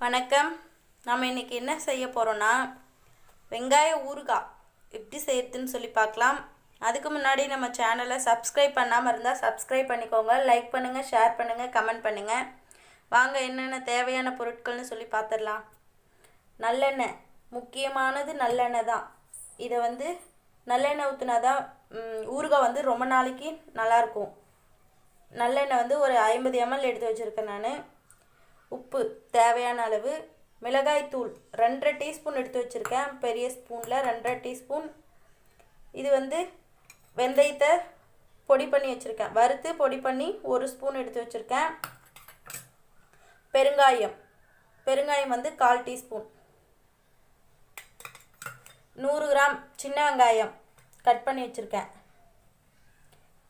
வணக்கம். நாம் இன்றைக்கி என்ன செய்ய போகிறோன்னா வெங்காய ஊறுகாய் எப்படி செய்யறதுன்னு சொல்லி பார்க்கலாம். அதுக்கு முன்னாடி நம்ம சேனலை சப்ஸ்கிரைப் பண்ணாமல் இருந்தால் சப்ஸ்கிரைப் பண்ணிக்கோங்க. லைக் பண்ணுங்கள், ஷேர் பண்ணுங்கள், கமெண்ட் பண்ணுங்கள். வாங்க என்னென்ன தேவையான பொருட்கள்னு சொல்லி பார்த்துடலாம். நல்லெண்ணெய், முக்கியமானது நல்லெண்ணெய் தான். இதை நல்லெண்ணெய் ஊற்றினா தான் ஊறுகாய் ரொம்ப நாளைக்கு நல்லாயிருக்கும். நல்லெண்ணெய் ஒரு 50 ml எடுத்து வச்சுருக்கேன் நான். உப்பு தேவையான அளவு, மிளகாய் தூள் 2.5 டீஸ்பூன் எடுத்து வச்சுருக்கேன். பெரிய ஸ்பூனில் 2.5 டீஸ்பூன். இது வெந்தயத்தை பொடி பண்ணி வச்சுருக்கேன், வறுத்து பொடி பண்ணி 1 ஸ்பூன் எடுத்து வச்சுருக்கேன். பெருங்காயம் 1/4 டீஸ்பூன். 100 கிராம் சின்ன வெங்காயம் கட் பண்ணி வச்சுருக்கேன்.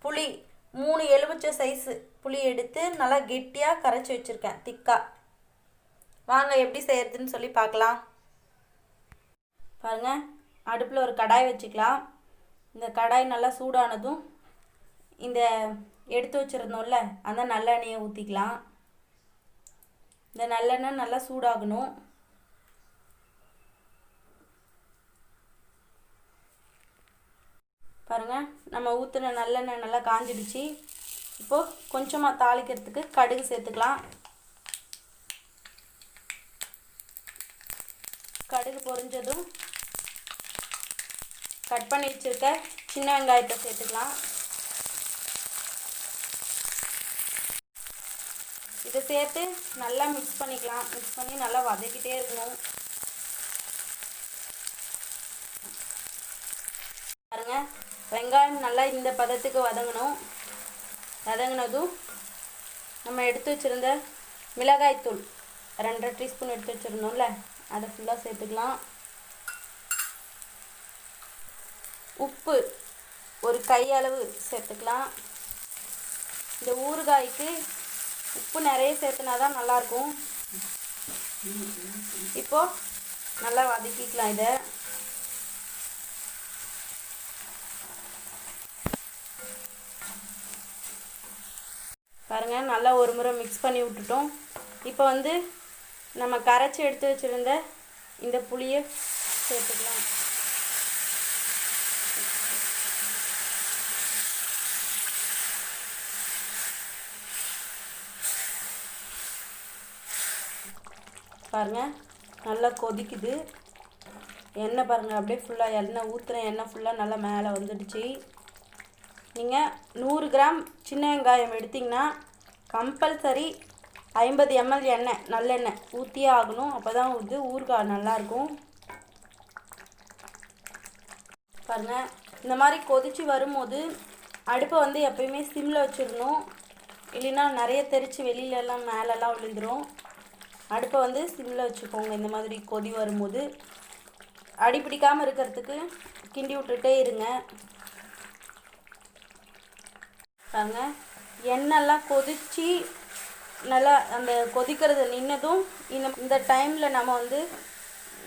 புளி 3 எலுமிச்சை சைஸு புளி எடுத்து நல்லா கெட்டியாக கரைச்சி வச்சுருக்கேன், திக்காக. வாங்க எப்படி செய்கிறதுன்னு சொல்லி பார்க்கலாம். பாருங்கள், அடுப்பில் ஒரு கடாய் வச்சுக்கலாம். இந்த கடாய் நல்லா சூடானதும் இந்த எடுத்து வச்சுருந்தோம்ல அந்த நல்லெண்ணெயை ஊற்றிக்கலாம். இந்த நல்லெண்ணெய் நல்லா சூடாகணும். பாருங்கள், நம்ம ஊற்றின நல்லெண்ணெய் நல்லா காஞ்சிடுச்சு. இப்போது கொஞ்சமாக தாளிக்கிறதுக்கு கடுகு சேர்த்துக்கலாம். கடுகு பொரிஞ்சதும் கட் பண்ணி வச்சுருக்க சின்ன வெங்காயத்தை சேர்த்துக்கலாம். இதை சேர்த்து நல்லா மிக்ஸ் பண்ணிக்கலாம். மிக்ஸ் பண்ணி நல்லா வதக்கிட்டே இருக்கணும். பாருங்க, வெங்காயம் நல்லா இந்த பதத்துக்கு வதங்கணும். வதங்கினதும் நம்ம எடுத்து வச்சுருந்த மிளகாய்த்தூள் 2.5 டீஸ்பூன் எடுத்து வச்சுருந்தோம்ல அதை ஃபுல்லாக சேர்த்துக்கலாம். உப்பு ஒரு கையளவு சேர்த்துக்கலாம். இந்த ஊறுகாய்க்கு உப்பு நிறைய சேர்த்துனா தான் நல்லாயிருக்கும். இப்போது நல்லா வதக்கிக்கலாம். இதை பாருங்கள், நல்லா ஒரு முறை மிக்ஸ் பண்ணி விட்டுட்டோம். இப்போ நம்ம கரைச்சி எடுத்து வச்சுருந்த இந்த புளியை சேர்த்துக்கலாம். பாருங்கள், நல்லா கொதிக்குது. எண்ணெய் பாருங்கள், அப்படியே ஃபுல்லாக எண்ணெய் ஊற்றுன எண்ணெய் ஃபுல்லாக நல்லா மேலே வந்துடுச்சு. நீங்கள் 100 கிராம் சின்ன வெங்காயம் எடுத்திங்கன்னா கம்பல்சரி 50 ml எண்ணெய் நல்லெண்ணெய் ஊற்றியே ஆகணும். அப்போ தான் ஊறுகாய் நல்லாயிருக்கும். பாருங்கள், இந்த மாதிரி கொதித்து வரும்போது அடுப்பை எப்பயுமே சிம்மில் வச்சிடணும். இல்லைன்னா நிறைய தெரித்து வெளியிலலாம் மேலெல்லாம் விழுந்துடும். அடுப்பை சிம்மில் வச்சுக்கோங்க. இந்த மாதிரி கொதி வரும்போது அடி பிடிக்காமல் இருக்கிறதுக்கு கிண்டி விட்டுட்டே இருங்க. பாருங்கள், எண்ணெய்லாம் கொதித்து நல்லா அந்த கொதிக்கிறது நின்னதும் இந்த டைமில் நம்ம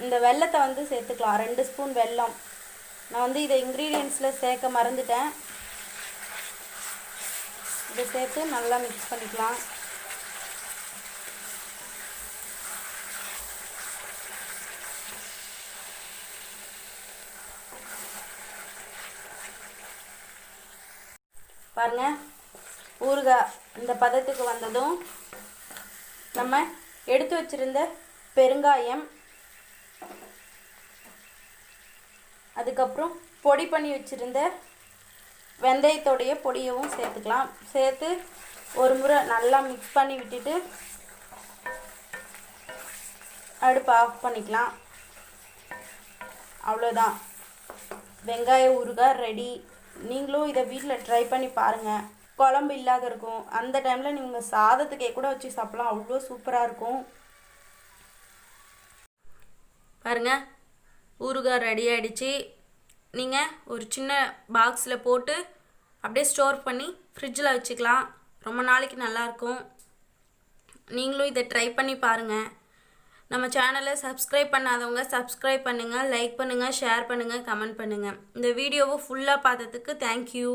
இந்த வெல்லத்தை சேர்த்துக்கலாம். 2 ஸ்பூன் வெல்லம். நான் இதை இன்க்ரீடியன்ட்ஸில் சேர்க்க மறந்துட்டேன். இதை சேர்த்து நல்லா மிக்ஸ் பண்ணிக்கலாம். பாருங்கள், ஊறுகாய் இந்த பதத்துக்கு வந்ததும் நம்ம எடுத்து வச்சுருந்த பெருங்காயம், அதுக்கப்புறம் பொடி பண்ணி வச்சுருந்த வெந்தயத்தோடைய பொடியவும் சேர்த்துக்கலாம். சேர்த்து ஒரு முறை நல்லா மிக்ஸ் பண்ணி விட்டுட்டு அடுப்பு ஆஃப் பண்ணிக்கலாம். அவ்வளோதான், வெங்காய ஊறுகாய் ரெடி. நீங்களும் இதை வீட்டில் ட்ரை பண்ணி பாருங்கள். குழம்பு இல்லாத இருக்கும் அந்த டைமில் நீங்கள் சாதத்துக்கே கூட வச்சு சாப்பிட்லாம். அவ்வளோ சூப்பராக இருக்கும். பாருங்கள், ஊறுகாய் ரெடி ஆகிடுச்சு. நீங்கள் ஒரு சின்ன பாக்ஸில் போட்டு அப்படியே ஸ்டோர் பண்ணி ஃப்ரிட்ஜில் வச்சுக்கலாம். ரொம்ப நாளைக்கு நல்லாயிருக்கும். நீங்களும் இதை ட்ரை பண்ணி பாருங்கள். நம்ம சேனலை சப்ஸ்கிரைப் பண்ணாதவங்க சப்ஸ்கிரைப் பண்ணுங்கள், லைக் பண்ணுங்கள், ஷேர் பண்ணுங்கள், கமெண்ட் பண்ணுங்கள். இந்த வீடியோவை ஃபுல்லாக பார்த்ததுக்கு தேங்க்யூ.